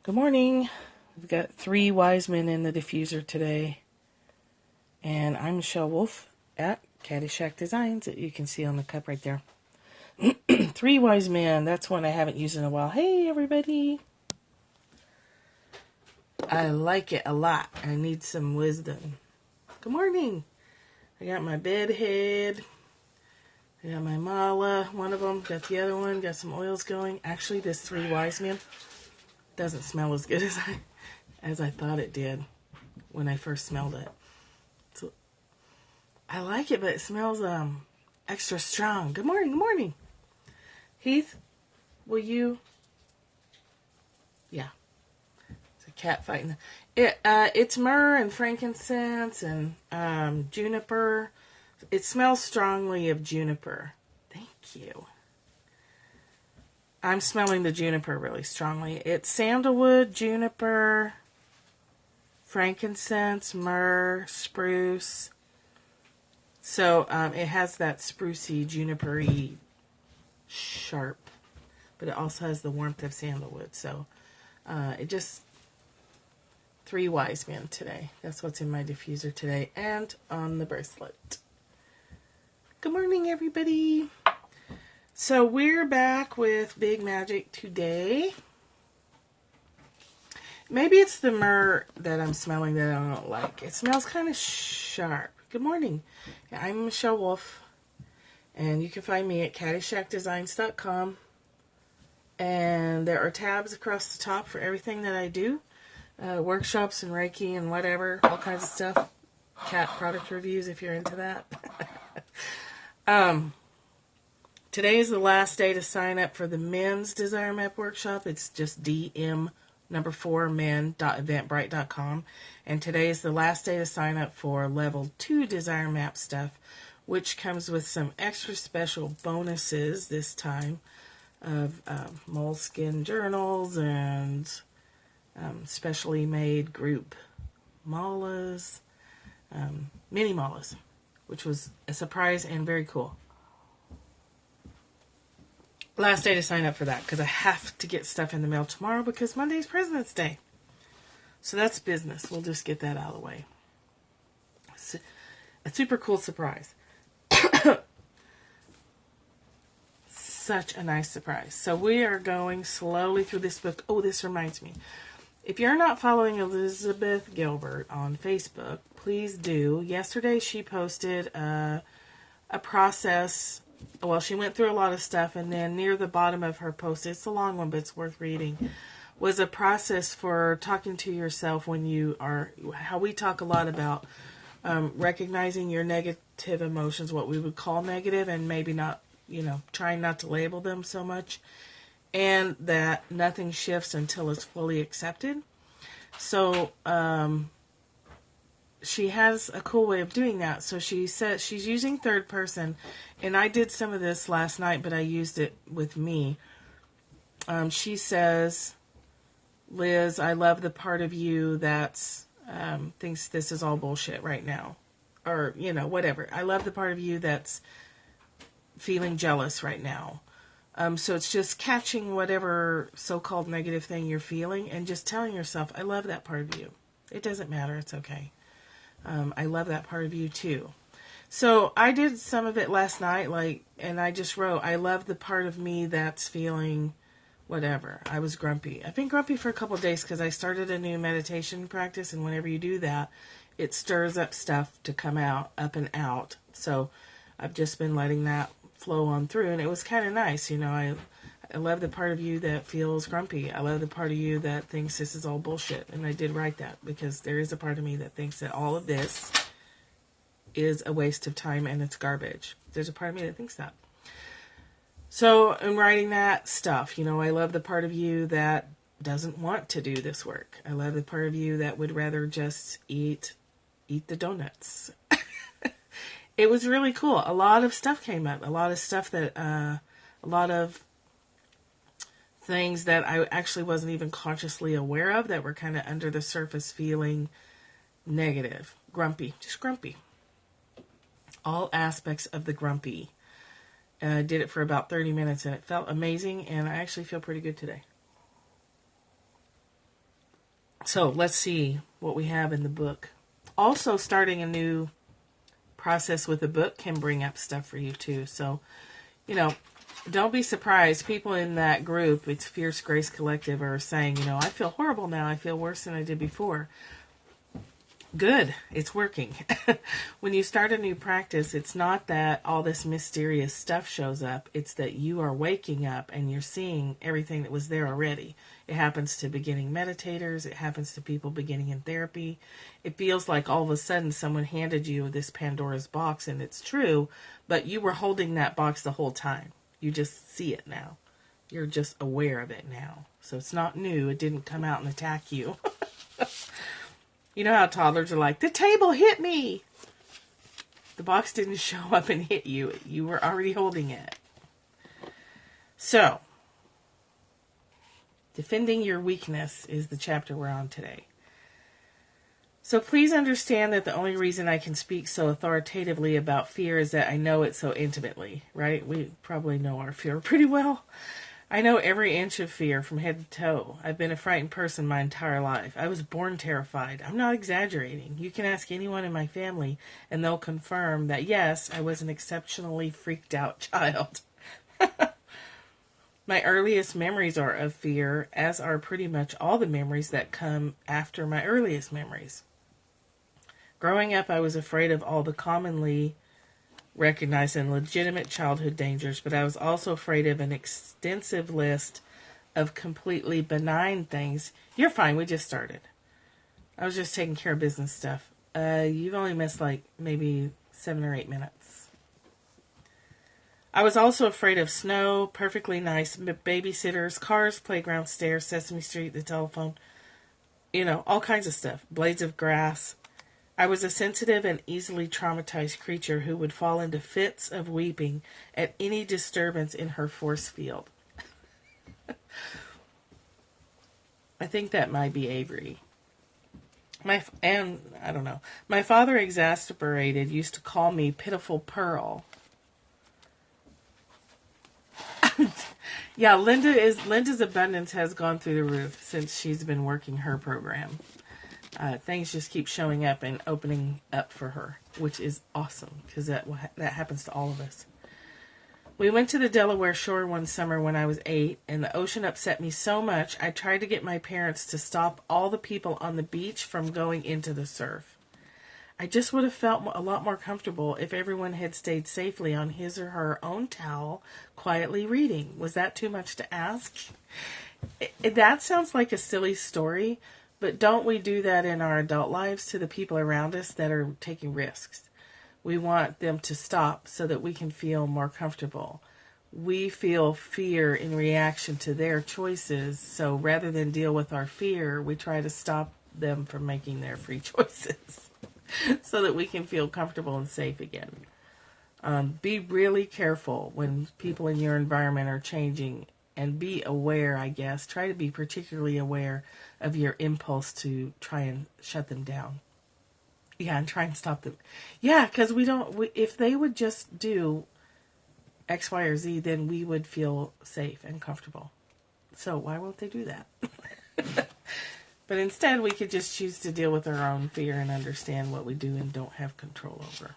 Good morning. We've got 3 wise men in the diffuser today. And I'm Michelle Wolf at Caddyshack Designs that you can see on the cup right there. 3 wise men. That's one I haven't used in a while. Hey, everybody. I like it a lot. I need some wisdom. Good morning. I got my bed head. I got my mala, one of them. Got the other one. Got some oils going. Actually, this 3 wise men doesn't smell as good as I thought it did when I first smelled it. So I like it, but it smells extra strong. Good morning, good morning. Heath, will you? Yeah. It's a cat fighting. It's myrrh and frankincense and juniper. It smells strongly of juniper. Thank you. I'm smelling the juniper really strongly. It's sandalwood, juniper, frankincense, myrrh, spruce. So it has that sprucey, juniper-y sharp, but it also has the warmth of sandalwood. So it just 3 wise men today. That's what's in my diffuser today and on the bracelet. Good morning, everybody. So we're back with Big Magic today. Maybe it's the myrrh that I'm smelling that I don't like. It smells kind of sharp. Good morning. I'm Michelle Wolf, and you can find me at caddyshackdesigns.com. And there are tabs across the top for everything that I do. Workshops and Reiki and whatever, all kinds of stuff. Cat product reviews if you're into that. Today is the last day to sign up for the Men's Desire Map Workshop. It's just dm4men.eventbrite.com. And today is the last day to sign up for Level 2 Desire Map stuff, which comes with some extra special bonuses this time of moleskin journals and specially made group malas, mini malas, which was a surprise and very cool. Last day to sign up for that because I have to get stuff in the mail tomorrow because Monday's President's Day. So that's business. We'll just get that out of the way. It's a super cool surprise. Such a nice surprise. So we are going slowly through this book. Oh, this reminds me. If you're not following Elizabeth Gilbert on Facebook, please do. Yesterday she posted a process. Well, she went through a lot of stuff, and then near the bottom of her post, it's a long one, but it's worth reading, was a process for talking to yourself when you are, how we talk a lot about recognizing your negative emotions, what we would call negative, and maybe not, trying not to label them so much, and that nothing shifts until it's fully accepted. So, she has a cool way of doing that. So she says she's using third person, and I did some of this last night, but I used it with me. She says, Liz, I love the part of you that's thinks this is all bullshit right now. Or, whatever. I love the part of you that's feeling jealous right now. So it's just catching whatever so-called negative thing you're feeling and just telling yourself, I love that part of you. It doesn't matter. It's okay. I love that part of you too. So I did some of it last night, and I just wrote, I love the part of me that's feeling whatever. I was grumpy. I've been grumpy for a couple of days because I started a new meditation practice, and whenever you do that, it stirs up stuff to come out, up and out. So I've just been letting that flow on through, and it was kind of nice. I love the part of you that feels grumpy. I love the part of you that thinks this is all bullshit. And I did write that because there is a part of me that thinks that all of this is a waste of time and it's garbage. There's a part of me that thinks that. So in writing that stuff, I love the part of you that doesn't want to do this work. I love the part of you that would rather just eat the donuts. It was really cool. A lot of stuff came up. A lot of stuff that, a lot of things that I actually wasn't even consciously aware of that were kind of under the surface feeling negative, grumpy, just grumpy. All aspects of the grumpy. And I did it for about 30 minutes and it felt amazing, and I actually feel pretty good today. So let's see what we have in the book. Also, starting a new process with a book can bring up stuff for you too. So, don't be surprised. People in that group, it's Fierce Grace Collective, are saying, I feel horrible now. I feel worse than I did before. Good. It's working. When you start a new practice, it's not that all this mysterious stuff shows up. It's that you are waking up and you're seeing everything that was there already. It happens to beginning meditators. It happens to people beginning in therapy. It feels like all of a sudden someone handed you this Pandora's box, and it's true, but you were holding that box the whole time. You just see it now. You're just aware of it now. So it's not new. It didn't come out and attack you. You know how toddlers are like, the table hit me. The box didn't show up and hit you. You were already holding it. So, defending your weakness is the chapter we're on today. So please understand that the only reason I can speak so authoritatively about fear is that I know it so intimately, right? We probably know our fear pretty well. I know every inch of fear from head to toe. I've been a frightened person my entire life. I was born terrified. I'm not exaggerating. You can ask anyone in my family, and they'll confirm that, yes, I was an exceptionally freaked out child. My earliest memories are of fear, as are pretty much all the memories that come after my earliest memories. Growing up, I was afraid of all the commonly recognized and legitimate childhood dangers, but I was also afraid of an extensive list of completely benign things. You're fine, we just started. I was just taking care of business stuff. You've only missed like maybe 7 or 8 minutes. I was also afraid of snow, perfectly nice babysitters, cars, playground, stairs, Sesame Street, the telephone, all kinds of stuff. Blades of grass. I was a sensitive and easily traumatized creature who would fall into fits of weeping at any disturbance in her force field. I think that might be Avery. I don't know. My father, exasperated, used to call me Pitiful Pearl. Yeah, Linda's abundance has gone through the roof since she's been working her program. Things just keep showing up and opening up for her, which is awesome because that happens to all of us. We went to the Delaware shore one summer when I was 8, and the ocean upset me so much I tried to get my parents to stop all the people on the beach from going into the surf. I just would have felt a lot more comfortable if everyone had stayed safely on his or her own towel, quietly reading. Was that too much to ask? That sounds like a silly story, but don't we do that in our adult lives to the people around us that are taking risks? We want them to stop so that we can feel more comfortable. We feel fear in reaction to their choices, so rather than deal with our fear, we try to stop them from making their free choices so that we can feel comfortable and safe again. Be really careful when people in your environment are changing, and be aware, I guess. Try to be particularly aware of your impulse to try and shut them down. Yeah, and try and stop them. Yeah, because if they would just do X, Y, or Z, then we would feel safe and comfortable. So why won't they do that? But instead, we could just choose to deal with our own fear and understand what we do and don't have control over.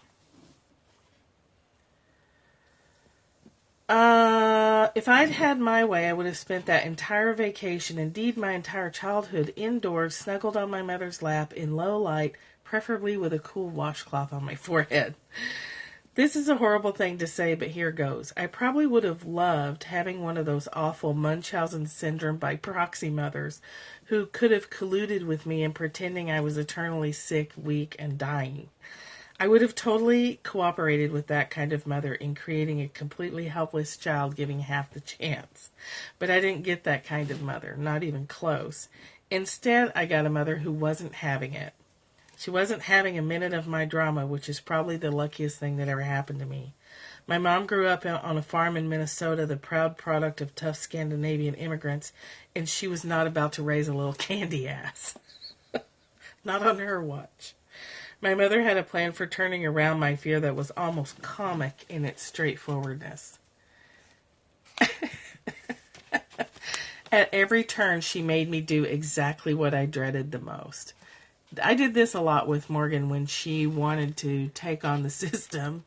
If I'd had my way, I would have spent that entire vacation, indeed my entire childhood, indoors, snuggled on my mother's lap in low light, preferably with a cool washcloth on my forehead. This is a horrible thing to say, but here goes. I probably would have loved having one of those awful Munchausen syndrome by proxy mothers who could have colluded with me in pretending I was eternally sick, weak, and dying. I would have totally cooperated with that kind of mother in creating a completely helpless child giving half the chance. But I didn't get that kind of mother, not even close. Instead, I got a mother who wasn't having it. She wasn't having a minute of my drama, which is probably the luckiest thing that ever happened to me. My mom grew up on a farm in Minnesota, the proud product of tough Scandinavian immigrants, and she was not about to raise a little candy ass. Not on her watch. My mother had a plan for turning around my fear that was almost comic in its straightforwardness. At every turn, she made me do exactly what I dreaded the most. I did this a lot with Morgan when she wanted to take on the system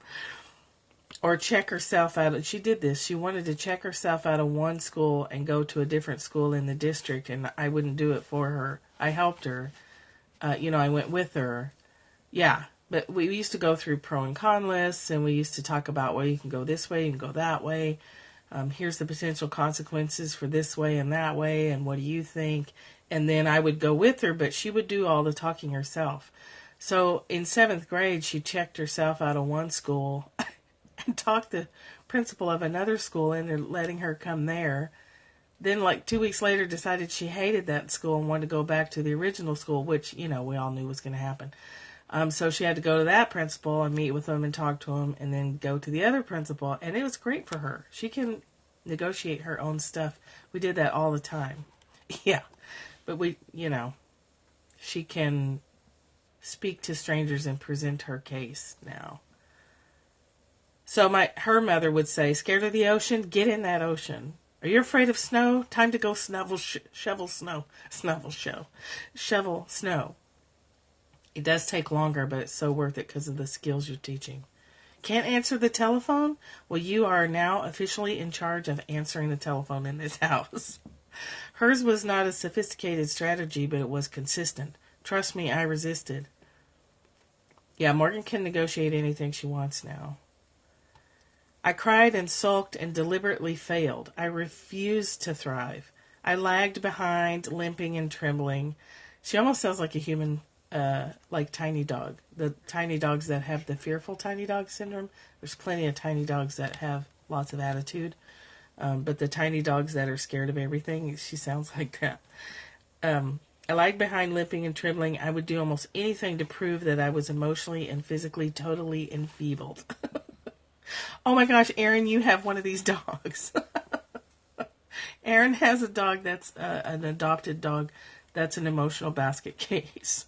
or check herself out. She did this. She wanted to check herself out of one school and go to a different school in the district, and I wouldn't do it for her. I helped her. I went with her. Yeah, but we used to go through pro and con lists, and we used to talk about, well, you can go this way, you can go that way. Here's the potential consequences for this way and that way, and what do you think? And then I would go with her, but she would do all the talking herself. So in 7th grade, she checked herself out of one school and talked the principal of another school into letting her come there. Then, like 2 weeks later, decided she hated that school and wanted to go back to the original school, which, we all knew was going to happen. So she had to go to that principal and meet with him and talk to him and then go to the other principal. And it was great for her. She can negotiate her own stuff. We did that all the time. Yeah. But she can speak to strangers and present her case now. So her mother would say, scared of the ocean? Get in that ocean. Are you afraid of snow? Time to go shovel snow. Shovel snow. It does take longer, but it's so worth it because of the skills you're teaching. Can't answer the telephone? Well, you are now officially in charge of answering the telephone in this house. Hers was not a sophisticated strategy, but it was consistent. Trust me, I resisted. Yeah, Morgan can negotiate anything she wants now. I cried and sulked and deliberately failed. I refused to thrive. I lagged behind, limping and trembling. She almost sounds like a human, like Tiny Dog. The tiny dogs that have the fearful tiny dog syndrome. There's plenty of tiny dogs that have lots of attitude. But the tiny dogs that are scared of everything, she sounds like that. I lagged behind, limping and trembling. I would do almost anything to prove that I was emotionally and physically totally enfeebled. Oh my gosh, Erin, you have one of these dogs. Erin has a dog that's an adopted dog that's an emotional basket case.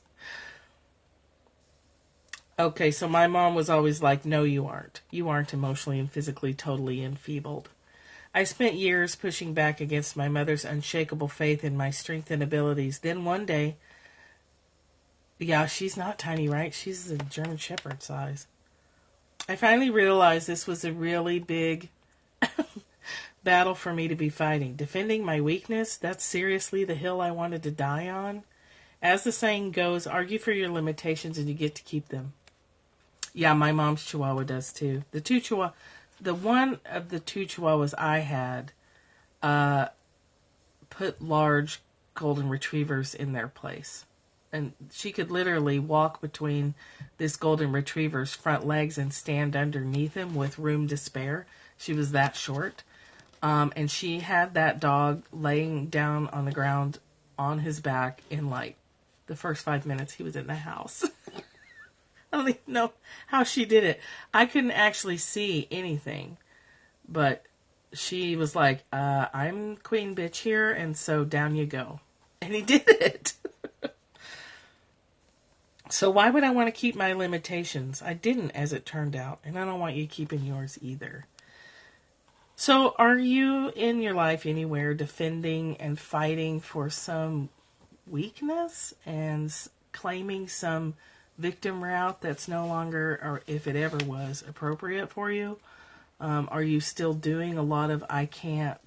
Okay, so my mom was always like, no, you aren't. You aren't emotionally and physically totally enfeebled. I spent years pushing back against my mother's unshakable faith in my strength and abilities. Then one day, yeah, she's not tiny, right? She's a German Shepherd size. I finally realized this was a really big battle for me to be fighting. Defending my weakness, that's seriously the hill I wanted to die on. As the saying goes, argue for your limitations and you get to keep them. Yeah, my mom's Chihuahua does too. The one of the two Chihuahuas I had put large golden retrievers in their place. And she could literally walk between this golden retriever's front legs and stand underneath him with room to spare. She was that short. And she had that dog laying down on the ground on his back in like the first 5 minutes he was in the house. I don't even know how she did it. I couldn't actually see anything. But she was like, I'm queen bitch here, and so down you go. And he did it. So why would I want to keep my limitations? I didn't, as it turned out, and I don't want you keeping yours either. So are you in your life anywhere defending and fighting for some weakness and claiming some victim route that's no longer, or if it ever was, appropriate for you? Are you still doing a lot of I can't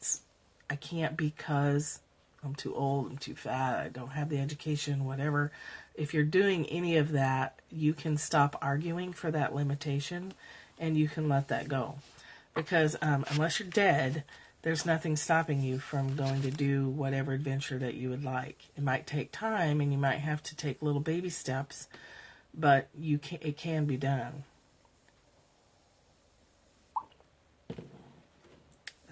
because I'm too old, I'm too fat, I don't have the education, whatever. If you're doing any of that, you can stop arguing for that limitation and you can let that go. Because unless you're dead, there's nothing stopping you from going to do whatever adventure that you would like. It might take time and you might have to take little baby steps, but it can be done.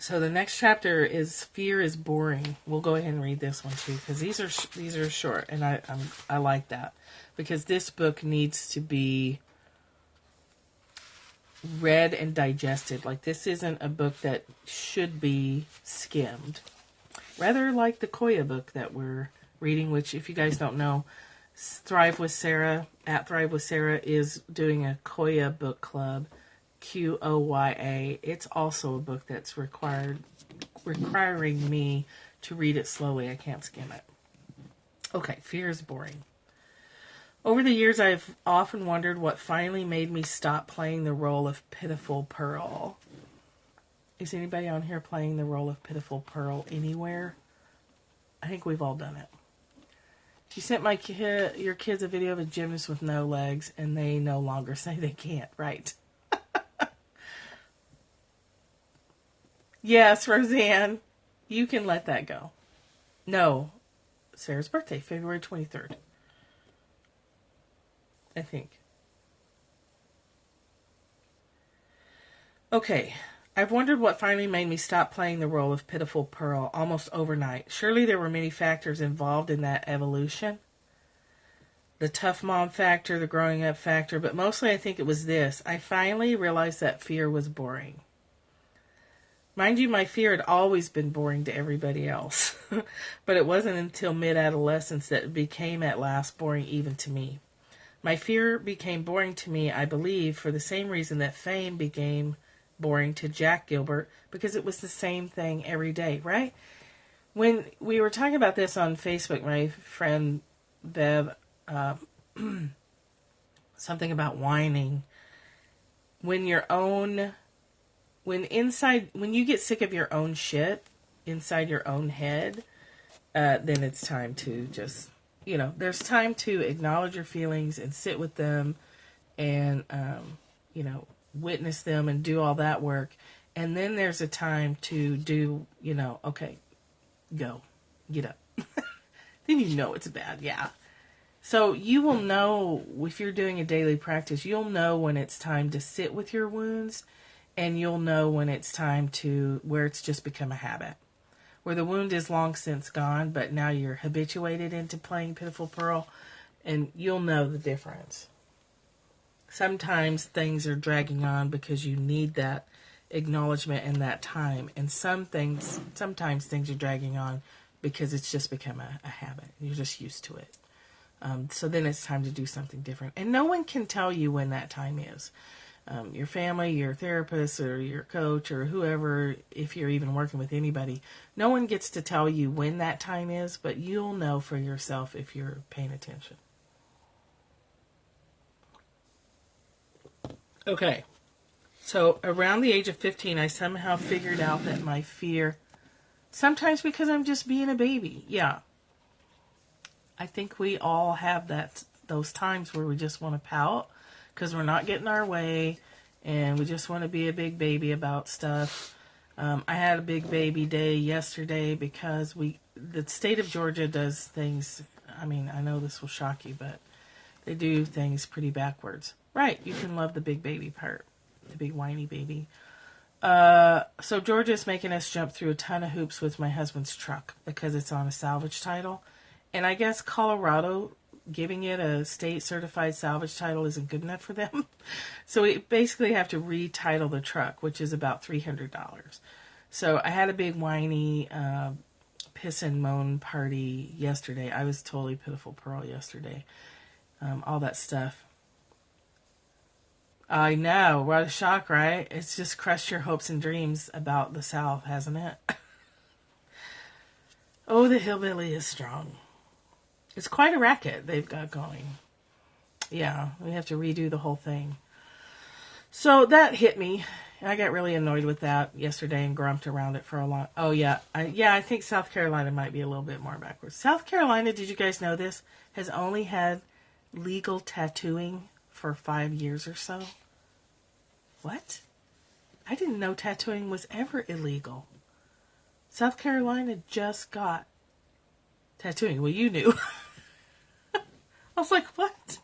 So the next chapter is Fear is Boring. We'll go ahead and read this one too, because these are short, and I like that, because this book needs to be read and digested. Like, this isn't a book that should be skimmed. Rather like the Koya book that we're reading, which, if you guys don't know, Thrive with Sarah is doing a Koya book club. QOYA. It's also a book that's requiring me to read it slowly. I can't skim it. Okay, fear is boring. Over the years, I've often wondered what finally made me stop playing the role of pitiful Pearl. Is anybody on here playing the role of pitiful Pearl anywhere? I think we've all done it. You sent your kids a video of a gymnast with no legs, and they no longer say they can't, right? Yes, Roseanne, you can let that go. No, Sarah's birthday, February 23rd. I think. Okay, I've wondered what finally made me stop playing the role of pitiful Pearl almost overnight. Surely there were many factors involved in that evolution. The tough mom factor, the growing up factor, but mostly I think it was this. I finally realized that fear was boring. Mind you, my fear had always been boring to everybody else, but it wasn't until mid-adolescence that it became at last boring even to me. My fear became boring to me, I believe, for the same reason that fame became boring to Jack Gilbert, because it was the same thing every day, right? When we were talking about this on Facebook, my friend Bev, something about whining. When you get sick of your own shit inside your own head, then it's time to just, there's time to acknowledge your feelings and sit with them and, witness them and do all that work. And then there's a time to do, okay, go, get up. Then it's bad, yeah. So you will know, if you're doing a daily practice, you'll know when it's time to sit with your wounds, and you'll know when it's time where it's just become a habit. Where the wound is long since gone, but now you're habituated into playing pitiful Pearl, and you'll know the difference. Sometimes things are dragging on because you need that acknowledgement and that time. And sometimes things are dragging on because it's just become a habit. You're just used to it. So then it's time to do something different. And no one can tell you when that time is. Your family, your therapist, or your coach, or whoever, if you're even working with anybody, no one gets to tell you when that time is, but you'll know for yourself if you're paying attention. Okay, so around the age of 15, I somehow figured out that my fear, sometimes because I'm just being a baby, yeah. I think we all have those times where we just want to pout because we're not getting our way and we just want to be a big baby about stuff. I had a big baby day yesterday because the state of Georgia does things, I know this will shock you, but they do things pretty backwards. Right, you can love the big baby part, the big whiny baby. So Georgia's making us jump through a ton of hoops with my husband's truck because it's on a salvage title. And I guess Colorado, giving it a state certified salvage title isn't good enough for them. So we basically have to retitle the truck, which is about $300. So I had a big whiny piss and moan party yesterday. I was totally pitiful Pearl yesterday. All that stuff. I know. What a shock, right? It's just crushed your hopes and dreams about the South, hasn't it? Oh, the hillbilly is strong. It's quite a racket they've got going. Yeah, we have to redo the whole thing. So that hit me. I got really annoyed with that yesterday and grumped around it for a long... Oh, yeah. I think South Carolina might be a little bit more backwards. South Carolina, did you guys know this, has only had legal tattooing for 5 years or so. What? I didn't know tattooing was ever illegal. South Carolina just got tattooing. Well, you knew. I was like, what?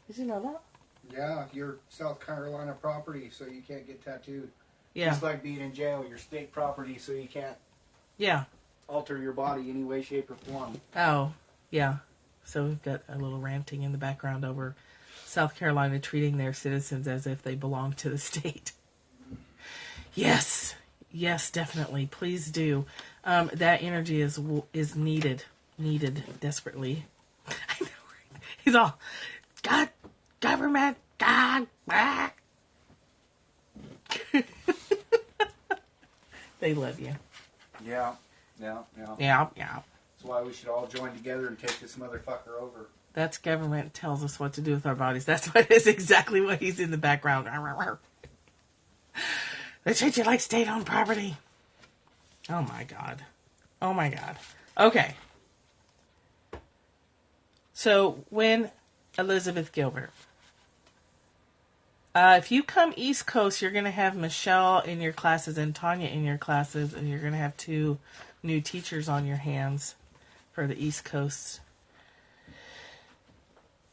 Did you know that? Yeah, you're South Carolina property, so you can't get tattooed. Yeah. It's like being in jail. You're state property, so you can't alter your body any way, shape, or form. Oh, yeah. So we've got a little ranting in the background over South Carolina treating their citizens as if they belong to the state. Yes. Yes, definitely. Please do. That energy is needed desperately. I know. He's all, God, government, God, back. They love you. Yeah. Yeah. Yeah. That's why we should all join together and take this motherfucker over. That's government tells us what to do with our bodies. That's what is exactly what he's in the background. They treat you like state-owned property. Oh my God. Okay. So when Elizabeth Gilbert. If you come East Coast, you're going to have Michelle in your classes and Tanya in your classes, and you're going to have 2 new teachers on your hands for the East Coast.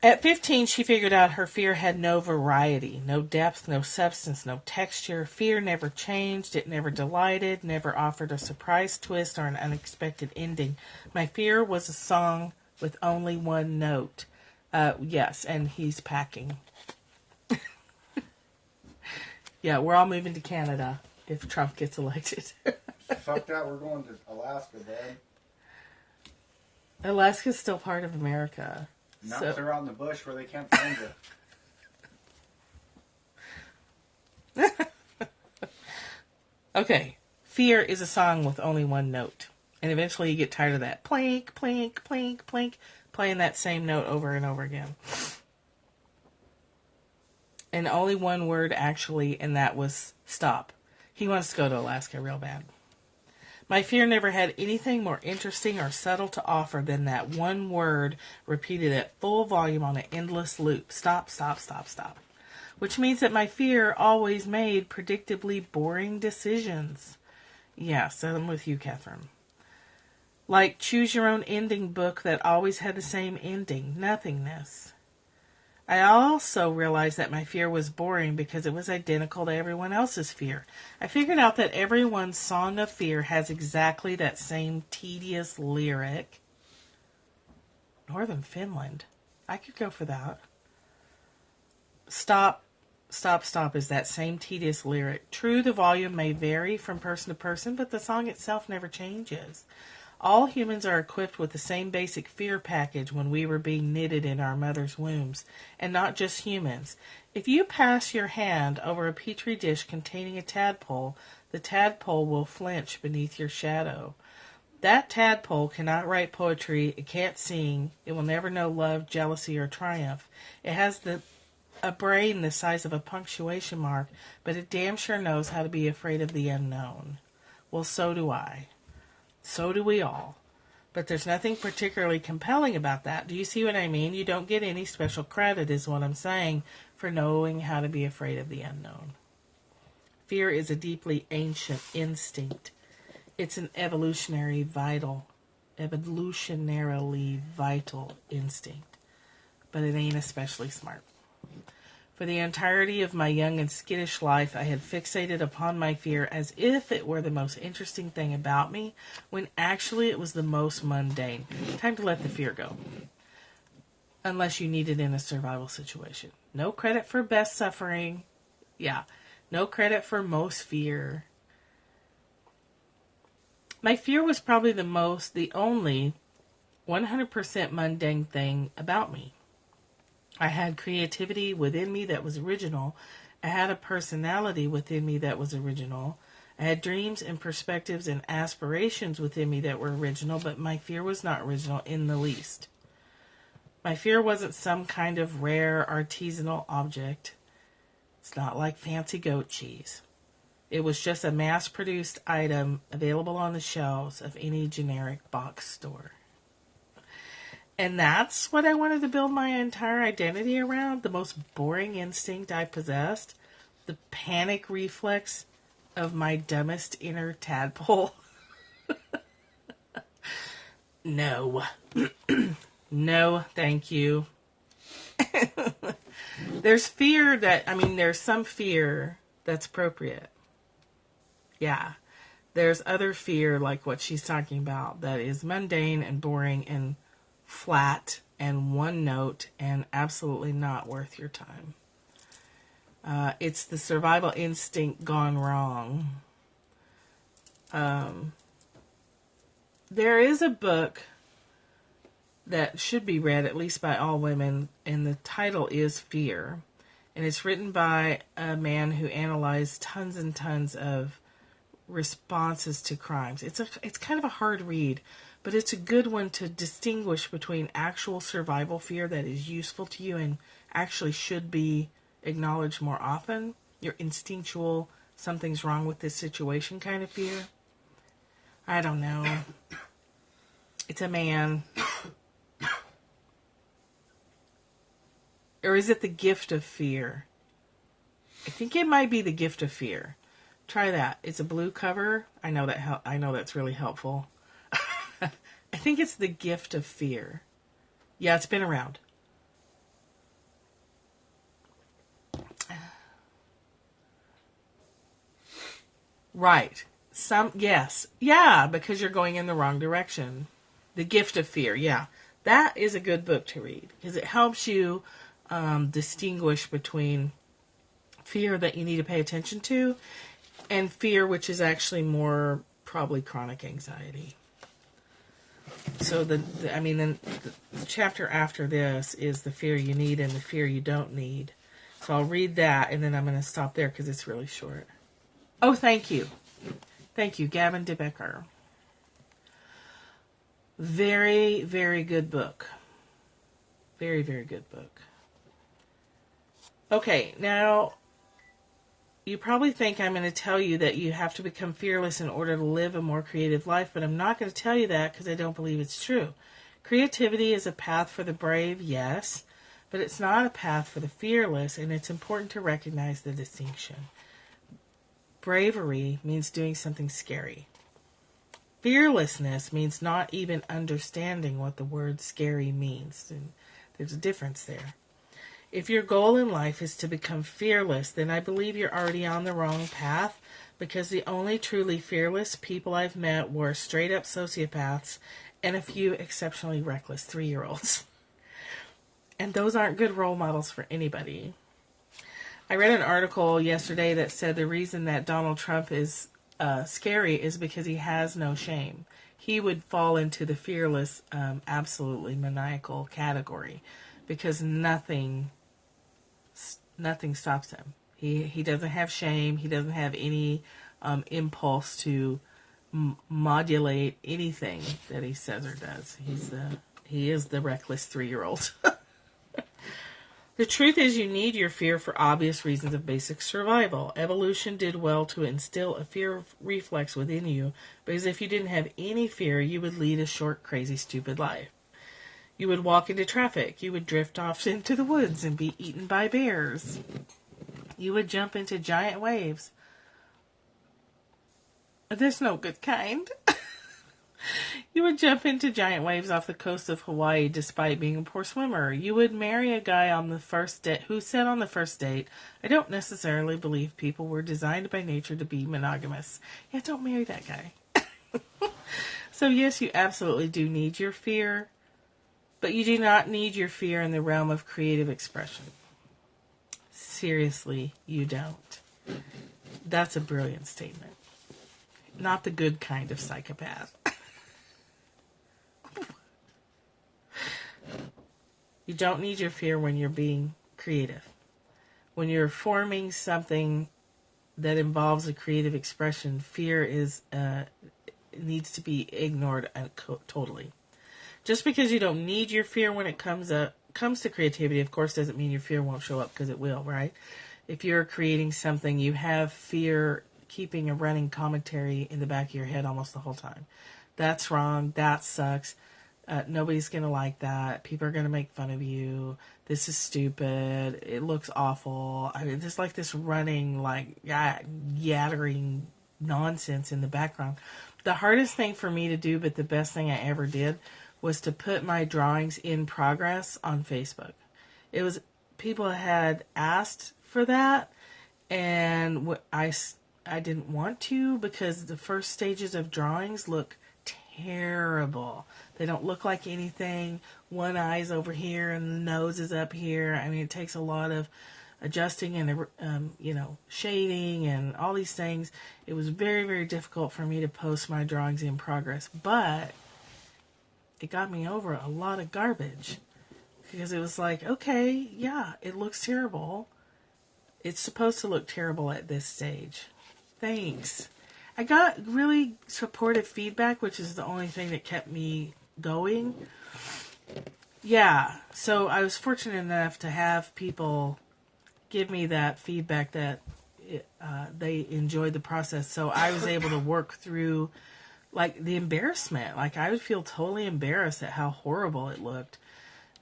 At 15, she figured out her fear had no variety, no depth, no substance, no texture. Fear never changed. It never delighted, never offered a surprise twist or an unexpected ending. My fear was a song with only one note. Yes, and he's packing. Yeah, we're all moving to Canada if Trump gets elected. Fuck that, we're going to Alaska, bud. Alaska's still part of America. Not if they're out in the bush where they can't find you. Okay, fear is a song with only one note. And eventually you get tired of that plink, plink, plink, plink, playing that same note over and over again. And only one word actually, and that was stop. He wants to go to Alaska real bad. My fear never had anything more interesting or subtle to offer than that one word repeated at full volume on an endless loop. Stop, stop, stop, stop. Which means that my fear always made predictably boring decisions. Yes, I'm with you, Catherine. Like choose your own ending book that always had the same ending, nothingness. I also realized that my fear was boring because it was identical to everyone else's fear. I figured out that everyone's song of fear has exactly that same tedious lyric. Northern Finland. I could go for that. Stop, stop, stop is that same tedious lyric. True, the volume may vary from person to person, but the song itself never changes. All humans are equipped with the same basic fear package when we were being knitted in our mother's wombs, and not just humans. If you pass your hand over a petri dish containing a tadpole, the tadpole will flinch beneath your shadow. That tadpole cannot write poetry, it can't sing, it will never know love, jealousy, or triumph. It has a brain the size of a punctuation mark, but it damn sure knows how to be afraid of the unknown. Well, so do I. So do we all. But there's nothing particularly compelling about that. Do you see what I mean? You don't get any special credit, is what I'm saying, for knowing how to be afraid of the unknown. Fear is a deeply ancient instinct. It's an evolutionarily vital instinct. But it ain't especially smart. For the entirety of my young and skittish life, I had fixated upon my fear as if it were the most interesting thing about me, when actually it was the most mundane. Time to let the fear go. Unless you need it in a survival situation. No credit for best suffering. Yeah, no credit for most fear. My fear was probably the only 100% mundane thing about me. I had creativity within me that was original. I had a personality within me that was original. I had dreams and perspectives and aspirations within me that were original, but my fear was not original in the least. My fear wasn't some kind of rare artisanal object. It's not like fancy goat cheese. It was just a mass-produced item available on the shelves of any generic box store. And that's what I wanted to build my entire identity around, the most boring instinct I possessed, the panic reflex of my dumbest inner tadpole. No. No, thank you. There's some fear that's appropriate. Yeah. There's other fear, like what she's talking about, that is mundane and boring and flat and one note and absolutely not worth your time. It's the survival instinct gone wrong. There is a book that should be read, at least by all women, and the title is Fear. And it's written by a man who analyzed tons and tons of responses to crimes. It's kind of a hard read, but it's a good one to distinguish between actual survival fear that is useful to you and actually should be acknowledged more often, your instinctual, something's wrong with this situation kind of fear. I don't know. It's a man. Or is it the gift of fear? I think it might be the gift of fear. Try that. It's a blue cover. I know that's really helpful. I think it's the gift of fear. Yeah, it's been around. Right. Yes. Yeah, because you're going in the wrong direction. The Gift of Fear. Yeah. That is a good book to read because it helps you distinguish between fear that you need to pay attention to and fear which is actually more probably chronic anxiety. So the chapter after this is the fear you need and the fear you don't need. So I'll read that and then I'm going to stop there because it's really short. Oh, thank you. Thank you, Gavin DeBecker. Very, very good book. Very, very good book. Okay, now you probably think I'm going to tell you that you have to become fearless in order to live a more creative life, but I'm not going to tell you that because I don't believe it's true. Creativity is a path for the brave, yes, but it's not a path for the fearless, and it's important to recognize the distinction. Bravery means doing something scary. Fearlessness means not even understanding what the word scary means. And there's a difference there. If your goal in life is to become fearless, then I believe you're already on the wrong path because the only truly fearless people I've met were straight-up sociopaths and a few exceptionally reckless 3-year-olds. And those aren't good role models for anybody. I read an article yesterday that said the reason that Donald Trump is scary is because he has no shame. He would fall into the fearless, absolutely maniacal category because nothing stops him. He doesn't have shame. He doesn't have any impulse to modulate anything that he says or does. He is the reckless 3-year-old. The truth is you need your fear for obvious reasons of basic survival. Evolution did well to instill a fear reflex within you, because if you didn't have any fear, you would lead a short, crazy, stupid life. You would walk into traffic. You would drift off into the woods and be eaten by bears. You would jump into giant waves. There's no good kind. You would jump into giant waves off the coast of Hawaii despite being a poor swimmer. You would marry a guy on the first date who said on the first date, I don't necessarily believe people were designed by nature to be monogamous. Yeah, don't marry that guy. So yes, you absolutely do need your fear, but you do not need your fear in the realm of creative expression. Seriously, you don't. That's a brilliant statement. Not the good kind of psychopath. You don't need your fear when you're being creative. When you're forming something that involves a creative expression, fear needs to be ignored totally. Just because you don't need your fear when it comes to creativity, of course, doesn't mean your fear won't show up, because it will, right? If you're creating something, you have fear keeping a running commentary in the back of your head almost the whole time. That's wrong. That sucks. Nobody's going to like that. People are going to make fun of you. This is stupid. It looks awful. I mean, there's like this running, yattering nonsense in the background. The hardest thing for me to do, but the best thing I ever did, was to put my drawings in progress on Facebook. People had asked for that, and I didn't want to, because the first stages of drawings look terrible. They don't look like anything. One eye's over here and the nose is up here. I mean, it takes a lot of adjusting and shading and all these things. It was very, very difficult for me to post my drawings in progress, but it got me over a lot of garbage, because it was like, okay, yeah, it looks terrible. It's supposed to look terrible at this stage. Thanks. I got really supportive feedback, which is the only thing that kept me going. Yeah, so I was fortunate enough to have people give me that feedback that they enjoyed the process. So I was able to work through like the embarrassment. Like I would feel totally embarrassed at how horrible it looked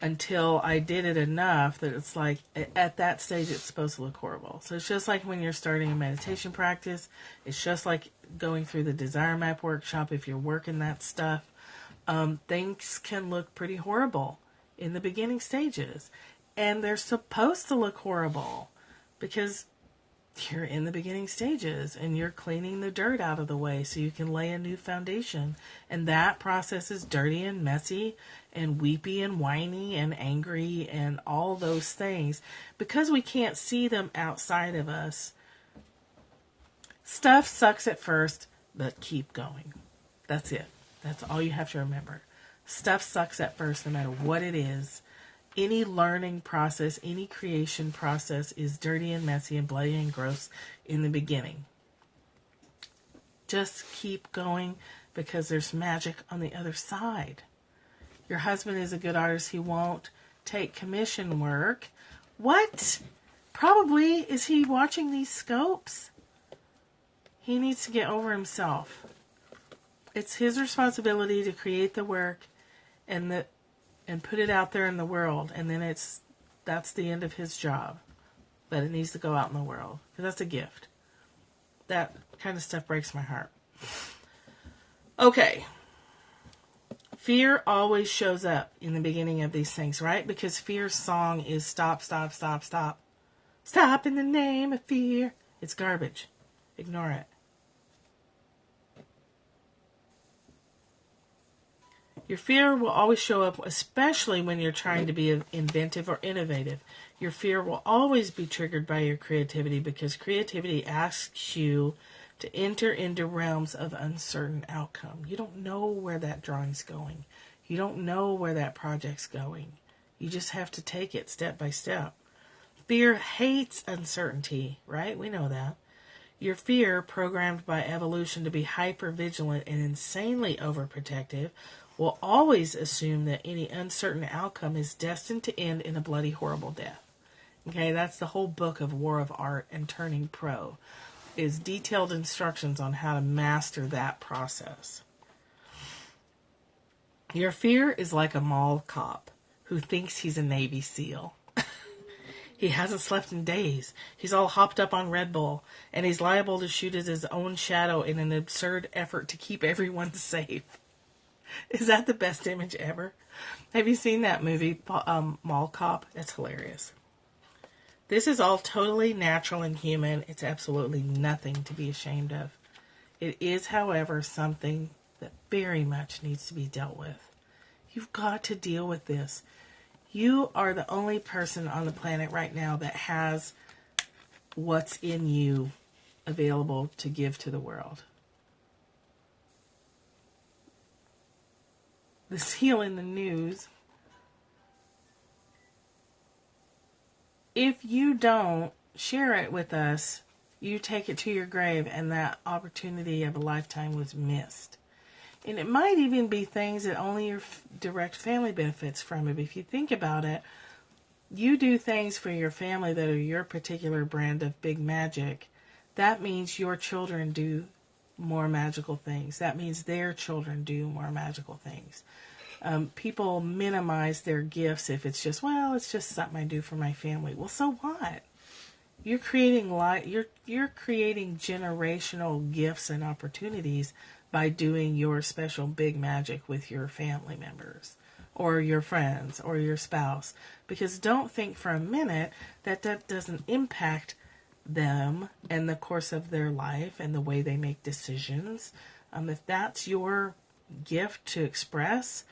until I did it enough that it's like at that stage it's supposed to look horrible. So it's just like when you're starting a meditation practice. It's just like going through the Desire Map workshop. If you're working that stuff, things can look pretty horrible in the beginning stages. And they're supposed to look horrible because you're in the beginning stages and you're cleaning the dirt out of the way so you can lay a new foundation. And that process is dirty and messy and weepy and whiny and angry and all those things. Because we can't see them outside of us, stuff sucks at first, but keep going. That's it. That's all you have to remember. Stuff sucks at first, no matter what it is. Any learning process, any creation process is dirty and messy and bloody and gross in the beginning. Just keep going because there's magic on the other side. Your husband is a good artist. He won't take commission work. What? Probably. Is he watching these scopes? He needs to get over himself. It's his responsibility to create the work and put it out there in the world, and then that's the end of his job. But it needs to go out in the world, because that's a gift. That kind of stuff breaks my heart. Okay. Fear always shows up in the beginning of these things, right? Because fear's song is stop, stop, stop, stop. Stop in the name of fear. It's garbage. Ignore it. Your fear will always show up, especially when you're trying to be inventive or innovative. Your fear will always be triggered by your creativity because creativity asks you to enter into realms of uncertain outcome. You don't know where that drawing's going. You don't know where that project's going. You just have to take it step by step. Fear hates uncertainty, right? We know that. Your fear, programmed by evolution to be hyper-vigilant and insanely overprotective, will always assume that any uncertain outcome is destined to end in a bloody, horrible death. Okay, that's the whole book of War of Art and Turning Pro, is detailed instructions on how to master that process. Your fear is like a mall cop who thinks he's a Navy SEAL. He hasn't slept in days. He's all hopped up on Red Bull, and he's liable to shoot at his own shadow in an absurd effort to keep everyone safe. Is that the best image ever? Have you seen that movie, Mall Cop? It's hilarious. This is all totally natural and human. It's absolutely nothing to be ashamed of. It is, however, something that very much needs to be dealt with. You've got to deal with this. You are the only person on the planet right now that has what's in you available to give to the world. The seal in the news. If you don't share it with us, you take it to your grave, and that opportunity of a lifetime was missed. And it might even be things that only your direct family benefits from it. If you think about it, you do things for your family that are your particular brand of big magic. That means your children do more magical things. That means their children do more magical things. People minimize their gifts if it's just, well, it's just something I do for my family. Well, so what? You're creating you're creating generational gifts and opportunities by doing your special big magic with your family members or your friends or your spouse. Because don't think for a minute that that doesn't impact them and the course of their life and the way they make decisions. If that's your gift to express,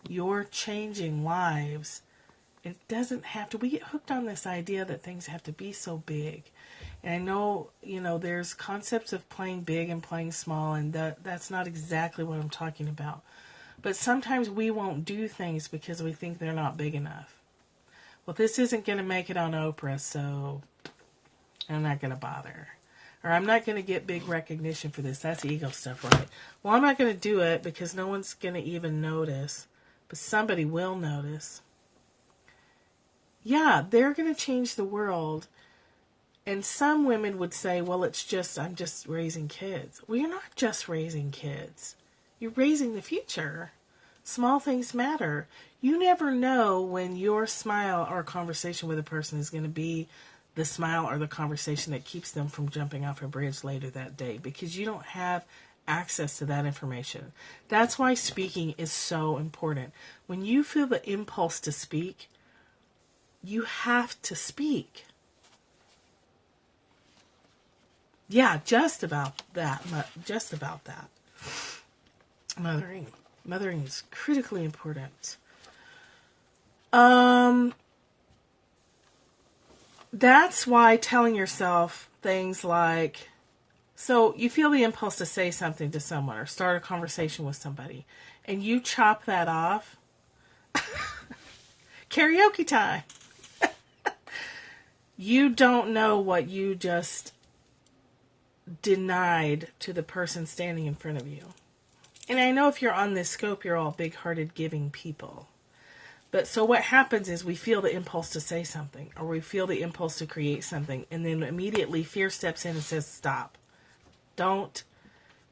you're changing lives. It doesn't have to. We get hooked on this idea that things have to be so big. And I know, there's concepts of playing big and playing small, and that's not exactly what I'm talking about. But sometimes we won't do things because we think they're not big enough. Well, this isn't going to make it on Oprah, so I'm not going to bother. Or I'm not going to get big recognition for this. That's ego stuff, right? Well, I'm not going to do it because no one's going to even notice. But somebody will notice. Yeah, they're going to change the world. And some women would say, well, I'm just raising kids. Well, you're not just raising kids. You're raising the future. Small things matter. You never know when your smile or conversation with a person is going to be the smile or the conversation that keeps them from jumping off a bridge later that day, because you don't have access to that information. That's why speaking is so important. When you feel the impulse to speak, you have to speak. Yeah, just about that. Just about that. Mothering. Mothering is critically important. That's why telling yourself things like, so you feel the impulse to say something to someone or start a conversation with somebody, and you chop that off. Karaoke time. You don't know what you just denied to the person standing in front of you. And I know if you're on this scope, you're all big-hearted, giving people. But so what happens is we feel the impulse to say something, or we feel the impulse to create something, and then immediately fear steps in and says, stop. Don't.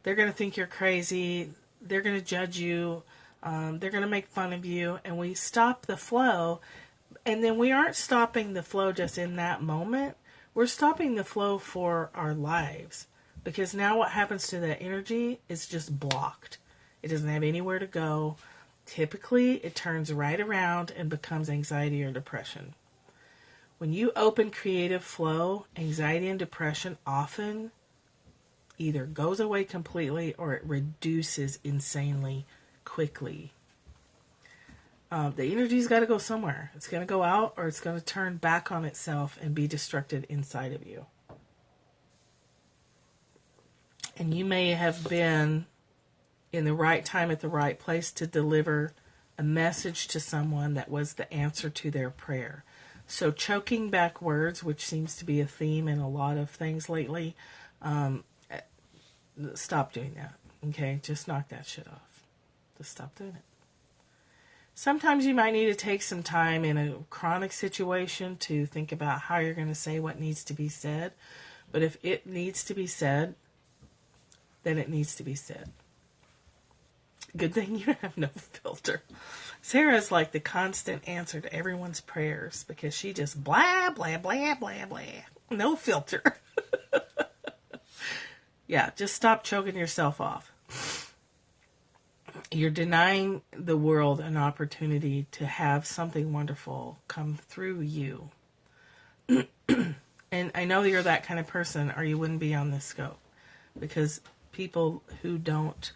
They're going to think you're crazy. They're going to judge you. They're going to make fun of you. And we stop the flow. And then we aren't stopping the flow just in that moment. We're stopping the flow for our lives. Because now what happens to that energy is just blocked. It doesn't have anywhere to go. Typically, it turns right around and becomes anxiety or depression. When you open creative flow, anxiety and depression often either goes away completely or it reduces insanely quickly. The energy's got to go somewhere. It's going to go out, or it's going to turn back on itself and be destructed inside of you. And you may have been in the right time at the right place to deliver a message to someone that was the answer to their prayer. So choking back words, which seems to be a theme in a lot of things lately, stop doing that. Okay? Just knock that shit off. Just stop doing it. Sometimes you might need to take some time in a chronic situation to think about how you're going to say what needs to be said. But if it needs to be said, then it needs to be said. Good thing you have no filter. Sarah's like the constant answer to everyone's prayers because she just blah, blah, blah, blah, blah. No filter. Yeah, just stop choking yourself off. You're denying the world an opportunity to have something wonderful come through you. And I know you're that kind of person or you wouldn't be on this scope. Because people who don't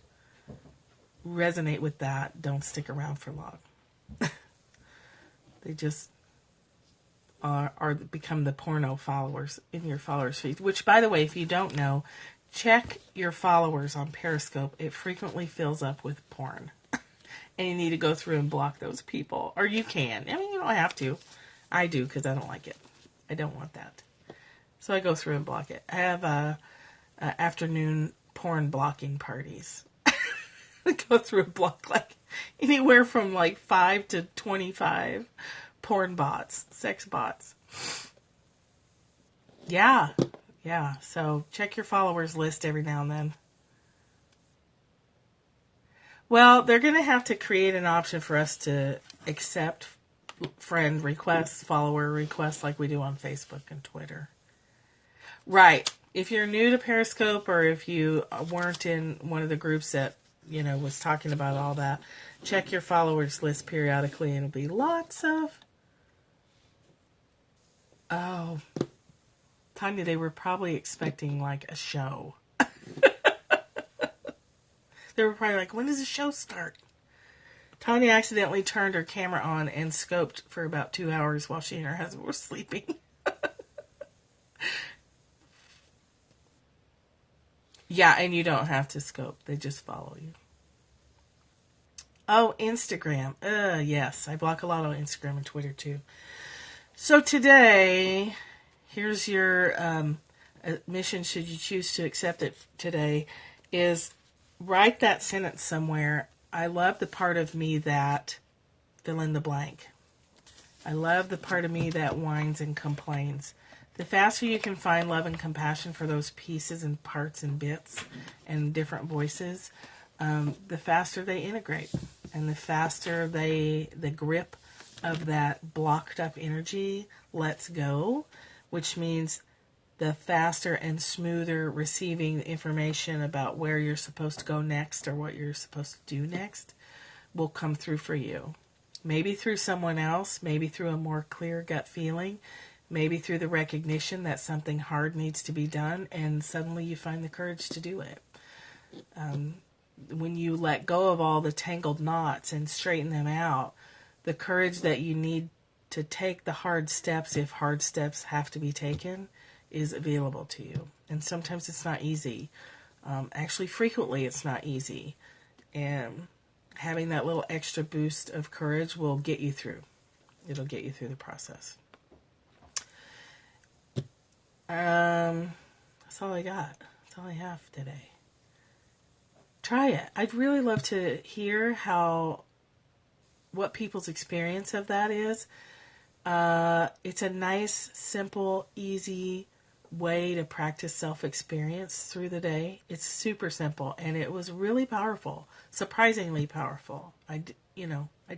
resonate with that don't stick around for long. They just are become the porno followers in your followers feed. Which, by the way, if you don't know, check your followers on Periscope. It frequently fills up with porn. And you need to go through and block those people. Or you can. I mean, you don't have to. I do because I don't like it. I don't want that. So I go through and block it. I have afternoon porn blocking parties. Go through and block like anywhere from like 5 to 25 porn bots, sex bots. Yeah. So check your followers list every now and then. Well, they're going to have to create an option for us to accept friend requests, follower requests like we do on Facebook and Twitter. Right. If you're new to Periscope or if you weren't in one of the groups that, was talking about all that, check your followers list periodically and it'll be lots of... Oh, Tanya, they were probably expecting like a show. They were probably like, when does the show start? Tanya accidentally turned her camera on and scoped for about 2 hours while she and her husband were sleeping. Yeah, and you don't have to scope. They just follow you. Oh, Instagram. Yes, I block a lot on Instagram and Twitter too. So today, here's your mission, should you choose to accept it today, is write that sentence somewhere. I love the part of me that fill in the blank. I love the part of me that whines and complains. The faster you can find love and compassion for those pieces and parts and bits and different voices, the faster they integrate, and the faster the grip of that blocked up energy lets go, which means the faster and smoother receiving information about where you're supposed to go next or what you're supposed to do next will come through for you. Maybe through someone else, maybe through a more clear gut feeling, maybe through the recognition that something hard needs to be done, and suddenly you find the courage to do it. When you let go of all the tangled knots and straighten them out, the courage that you need to take the hard steps, if hard steps have to be taken, is available to you. And sometimes it's not easy. Actually, frequently it's not easy. And having that little extra boost of courage will get you through. It'll get you through the process. That's all I got. That's all I have today. Try it. I'd really love to hear what people's experience of that is. It's a nice, simple, easy way to practice self-experience through the day. It's super simple, and it was really powerful, surprisingly powerful. I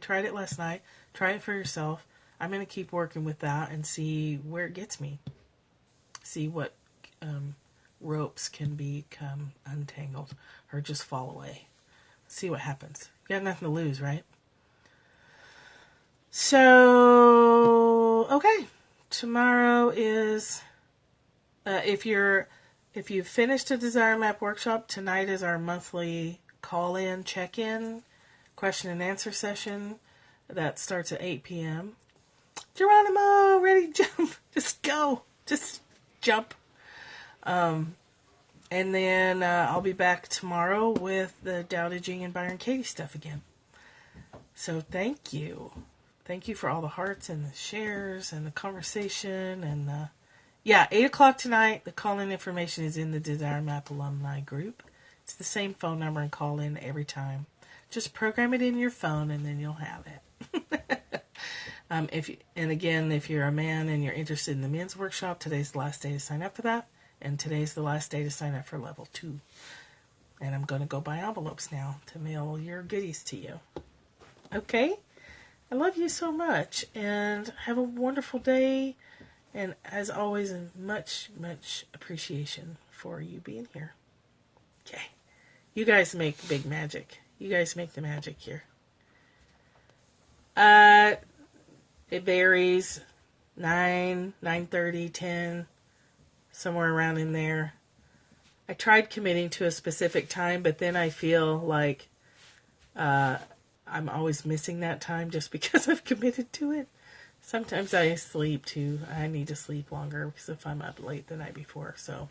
tried it last night. Try it for yourself. I'm going to keep working with that and see where it gets me. See what ropes can become untangled or just fall away. See what happens. You got nothing to lose, right? So, okay. Tomorrow is, if you've finished a Desire Map workshop, tonight is our monthly call-in, check-in, question and answer session that starts at 8 p.m. Geronimo, ready to jump. Just go. Just jump. And then I'll be back tomorrow with the Tao Te Ching and Byron Katie stuff again. So thank you. Thank you for all the hearts and the shares and the conversation. And 8 o'clock tonight, the call-in information is in the Desire Map alumni group. It's the same phone number and call in every time. Just program it in your phone and then you'll have it. If you're a man and you're interested in the men's workshop, today's the last day to sign up for that. And today's the last day to sign up for level 2. And I'm going to go buy envelopes now to mail your goodies to you. Okay? I love you so much. And have a wonderful day. And as always, much, much appreciation for you being here. Okay. You guys make big magic. You guys make the magic here. It varies. 9, 9:30, 10, somewhere around in there. I tried committing to a specific time, but then I feel like I'm always missing that time just because I've committed to it. Sometimes I sleep too. I need to sleep longer because if I'm up late the night before. So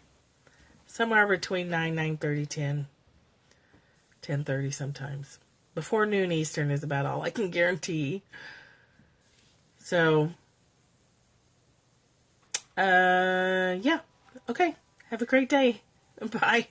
somewhere between 9, 9:30, 10, 10:30 sometimes. Before noon Eastern is about all I can guarantee. So, okay. Have a great day. Bye.